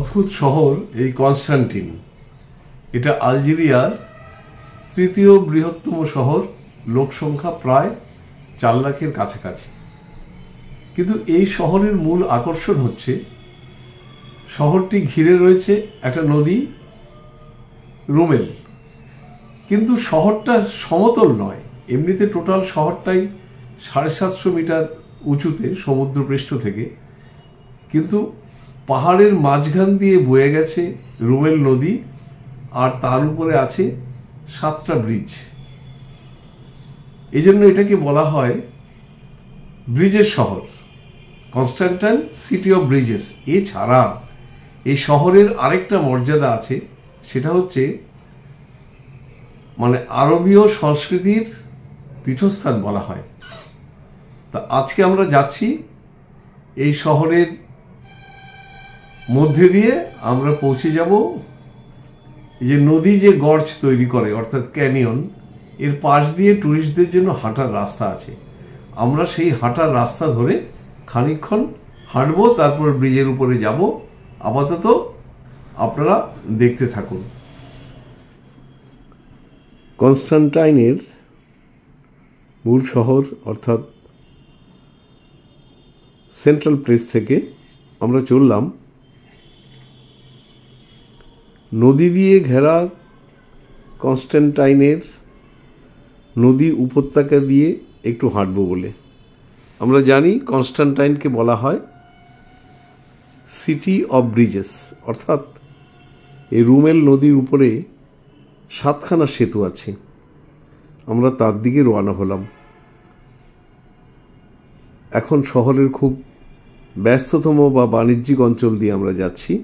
অদ্ভুত শহর এই কনস্টান্টিন। এটা আলজেরিয়ার তৃতীয় বৃহত্তম শহর, লোকসংখ্যা প্রায় 4 লাখের কাছাকাছি। কিন্তু এই শহরের মূল আকর্ষণ হচ্ছে শহরটি ঘিরে রয়েছে একটা নদী, রুমেল। কিন্তু শহরটা সমতল নয়, এমনিতে টোটাল শহরটাই 750 মিটার উঁচুতে সমুদ্রপৃষ্ঠ থেকে, কিন্তু পাহাড়ের মাঝখান দিয়ে বয়ে গেছে রুমেল নদী, আর তার উপরে আছে 7টা ব্রিজ। এই জন্য এটাকে বলা হয় ব্রিজের শহর, কনস্টান্টাইন সিটি অফ ব্রিজেস। এছাড়া এই শহরের আরেকটা মর্যাদা আছে, সেটা হচ্ছে আরবীয় সংস্কৃতির পীঠস্থান বলা হয়। তা আজকে আমরা যাচ্ছি এই শহরের মধ্যে দিয়ে, আমরা পৌঁছে যাব যে নদী যে গর্জ তৈরি করে অর্থাৎ ক্যানিয়ন, এর পাশ দিয়ে ট্যুরিস্টদের জন্য হাঁটার রাস্তা আছে। আমরা সেই হাঁটার রাস্তা ধরে খানিকক্ষণ হাঁটবো, তারপর ব্রিজের উপরে যাব। আপাতত আপনারা দেখতে থাকুন। কনস্টান্টাইনের মূল শহর অর্থাৎ সেন্ট্রাল প্লেস থেকে আমরা চললাম নদী দিয়ে ঘেরা কনস্টান্টাইনের নদী উপত্যকা দিয়ে একটু হাঁটবো বলে। আমরা জানি কনস্টান্টাইনকে বলা হয় সিটি অফ ব্রিজেস, অর্থাৎ এই রুমেল নদীর উপরে 7খানা সেতু আছে। আমরা তার দিকে রওনা হলাম। এখন শহরের খুব ব্যস্ততম বা বাণিজ্যিক অঞ্চল দিয়ে আমরা যাচ্ছি।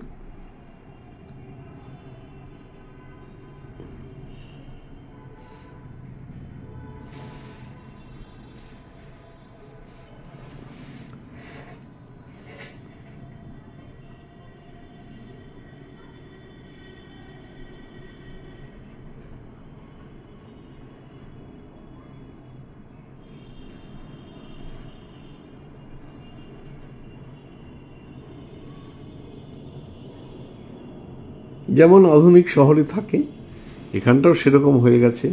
যেমন আধুনিক শহরে থাকে, এখানটাও সেরকম হয়ে গেছে।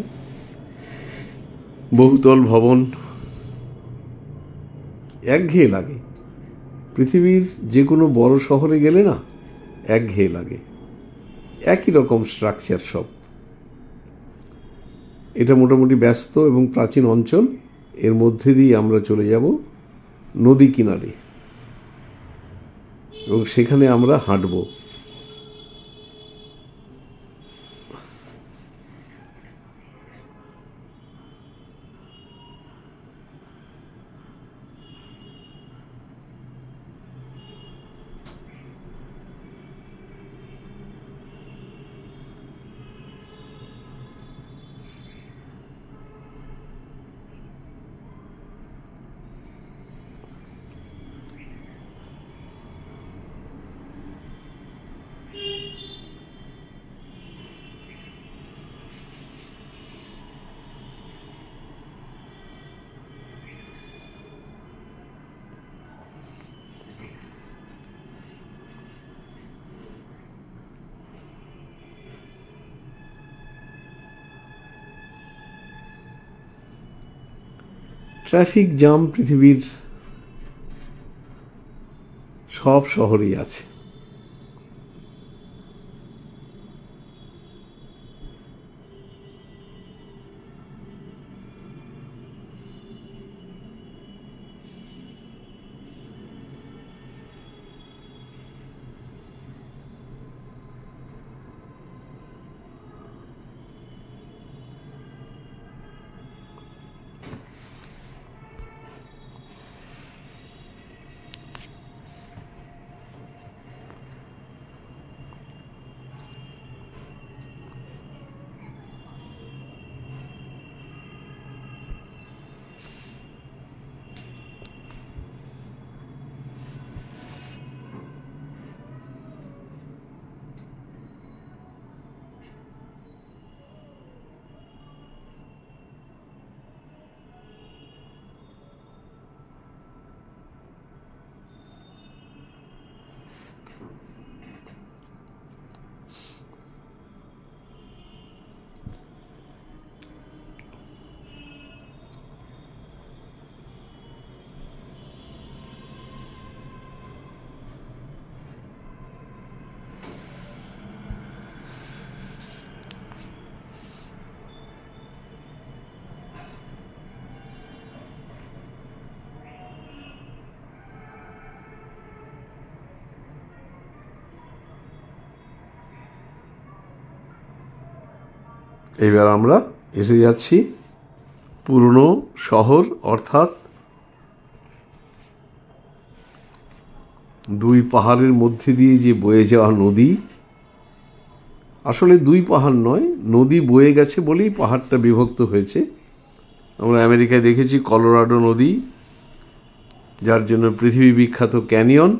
বহুতল ভবন, একঘেয়ে লাগে। পৃথিবীর যে কোনো বড় শহরে গেলে না একঘেয়ে লাগে, একই রকম স্ট্রাকচার সব। এটা মোটামুটি ব্যস্ত এবং প্রাচীন অঞ্চল। এর মধ্যে দিয়ে আমরা চলে যাব নদী কিনারে এবং সেখানে আমরা হাঁটবো। ট্রাফিক জ্যাম পৃথিবীর সব শহরেই আছে। এবার আমরা এসে যাচ্ছি পুরনো শহর, অর্থাৎ দুই পাহাড়ের মধ্যে দিয়ে যে বয়ে যাওয়া নদী। আসলে দুই পাহাড় নয়, নদী বয়ে গেছে বলেই পাহাড়টা বিভক্ত হয়েছে। আমরা আমেরিকায় দেখেছি কলোরাডো নদী, যার জন্য পৃথিবী বিখ্যাত ক্যানিয়ন।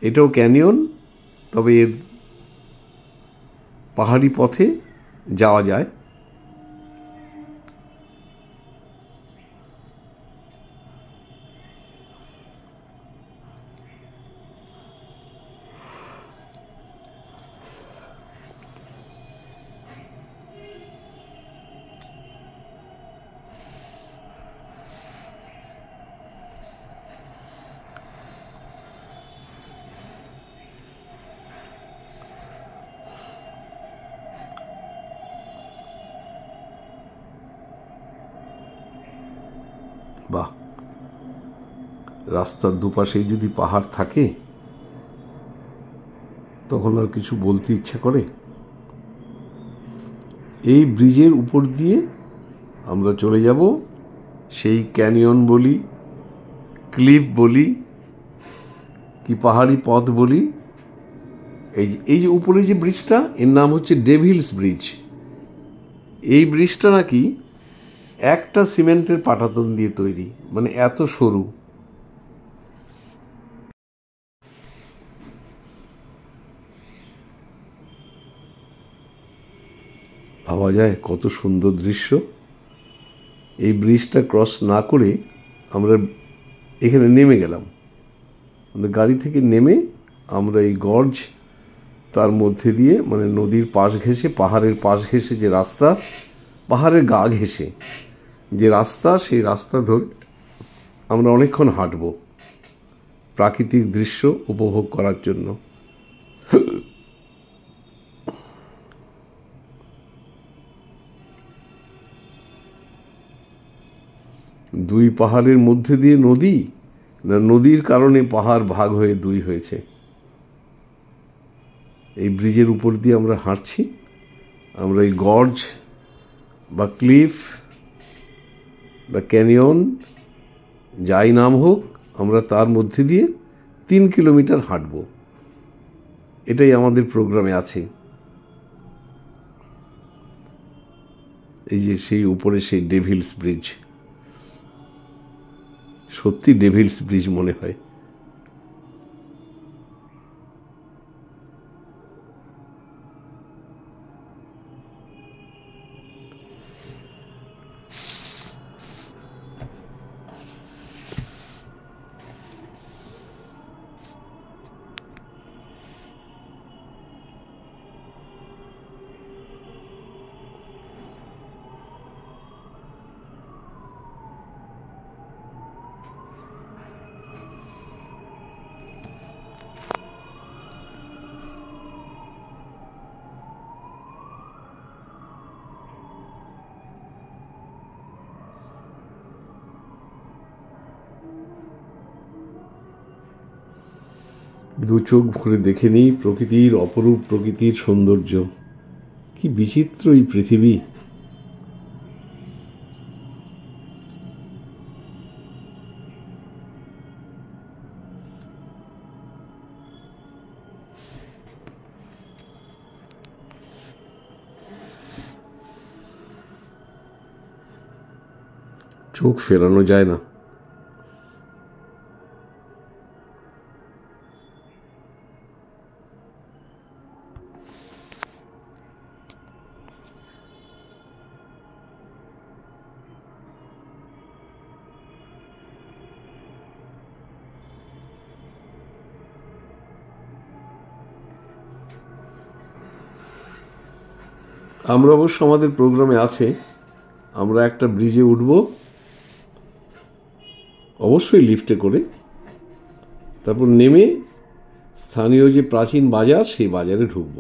এটাও ক্যানিয়ন, তবে এর পাহাড়ি পথে যাওয়া যায়। বাহ, রাস্তার দুপাশেই যদি পাহাড় থাকে তখন আর কিছু বলতে ইচ্ছা করে। এই ব্রিজের উপর দিয়ে আমরা চলে যাব সেই ক্যানিয়ন বলি, ক্লিফ বলি, কি পাহাড়ি পথ বলি। এই যে উপরে যে ব্রিজটা, এর নাম হচ্ছে ডেভিলস ব্রিজ। এই ব্রিজটা নাকি একটা সিমেন্টের পাটাতন দিয়ে তৈরি, মানে এত সরু। ভাবা যায় কত সুন্দর দৃশ্য। এই ব্রিজটা ক্রস না করে আমরা এখানে নেমে গেলাম। আমাদের গাড়ি থেকে নেমে আমরা এই গর্জ, তার মধ্যে দিয়ে, মানে নদীর পাশ ঘেঁষে, পাহাড়ের পাশ ঘেঁষে যে রাস্তা, পাহাড়ের গা ঘেঁষে যে রাস্তা, সেই রাস্তা ধরে আমরা অনেকক্ষণ হাঁটব প্রাকৃতিক দৃশ্য উপভোগ করার জন্য। দুই পাহাড়ের মধ্যে দিয়ে নদী, না নদীর কারণে পাহাড় ভাগ হয়ে দুই হয়েছে। এই ব্রিজের উপর দিয়ে আমরা হাঁটছি। আমরা এই গর্জ বা ক্লিফ বা ক্যানিয়ন, যাই নাম হোক, আমরা তার মধ্যে দিয়ে 3 কিলোমিটার হাঁটব। এটাই আমাদের প্রোগ্রামে আছে। এই যে সেই উপরে সেই ডেভিলস ব্রিজ, সত্যি ডেভিলস ব্রিজ মনে হয়। দু চোখ ভরে দেখে নিই প্রকৃতির অপরূপ, প্রকৃতির সৌন্দর্য। কি বিচিত্র এই পৃথিবী! চোখ ফেরানো যায় না। আমরা অবশ্য আমাদের প্রোগ্রামে আছে, আমরা একটা ব্রিজে উঠব, অবশ্যই লিফটে করে। তারপর নেমে স্থানীয় যে প্রাচীন বাজার, সেই বাজারে ঢুকব।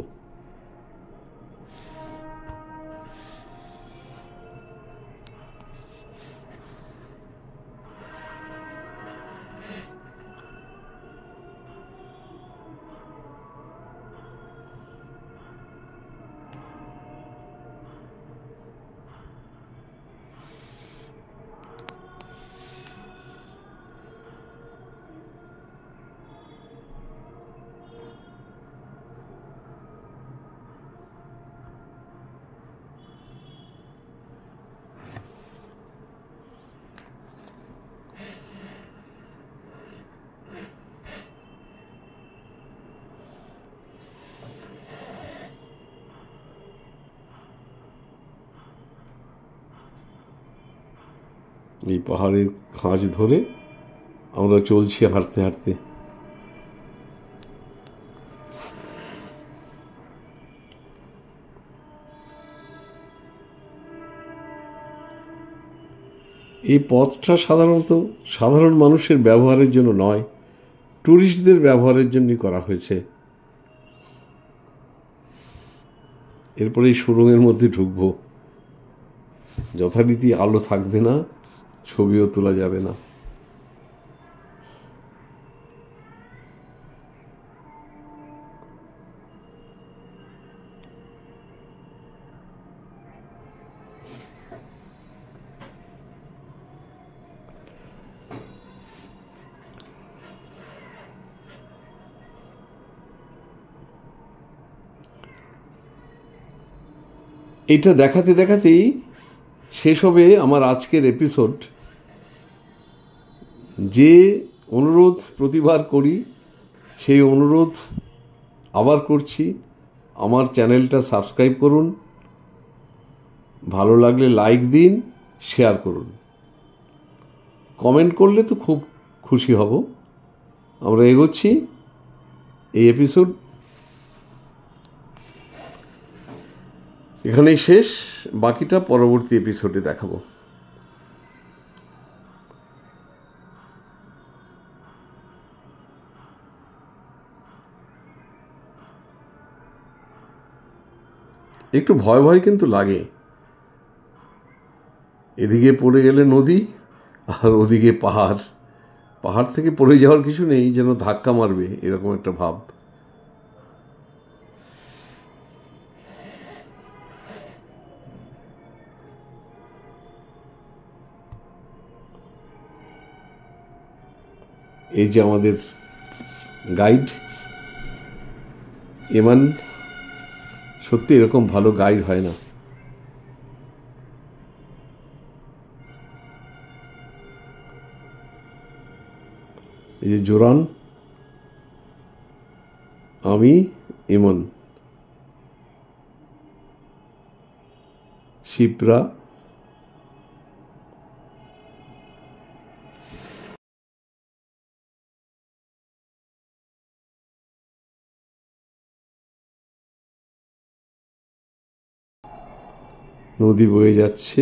এই পাহাড়ের খাঁজ ধরে আমরা চলছি হাঁটতে হাঁটতে। এই পথটা সাধারণত সাধারণ মানুষের ব্যবহারের জন্য নয়, ট্যুরিস্টদের ব্যবহারের জন্যই করা হয়েছে। এরপরে এই সুড়ঙ্গের মধ্যে ঢুকবো। যথারীতি আলো থাকবে না, ছবিও তোলা যাবে না। এটা দেখাতে দেখাতেই শেষ হবে আমার আজকের এপিসোড। যে অনুরোধ প্রতিবার করি সেই অনুরোধ আবার করছি, আমার চ্যানেলটা সাবস্ক্রাইব করুন, ভালো লাগলে লাইক দিন, শেয়ার করুন, কমেন্ট করলে তো খুব খুশি হব। আমরা এগোচ্ছি। এই এপিসোড এখানেই শেষ, বাকিটা পরবর্তী এপিসোডে দেখাবো। একটু ভয় ভয় কিন্তু লাগে, এদিকে পড়ে গেলে নদী আর ওদিকে পাহাড়। পাহাড় থেকে পড়ে যাওয়ার কিছু নেই, যেন ধাক্কা মারবে এরকম একটা ভাব। এই যে আমাদের গাইড এমান, সত্যি এরকম ভালো গাইড হয় না। এই যে জোরান, আমি ইমন, শিপ্রা। নদী বয়ে যাচ্ছে।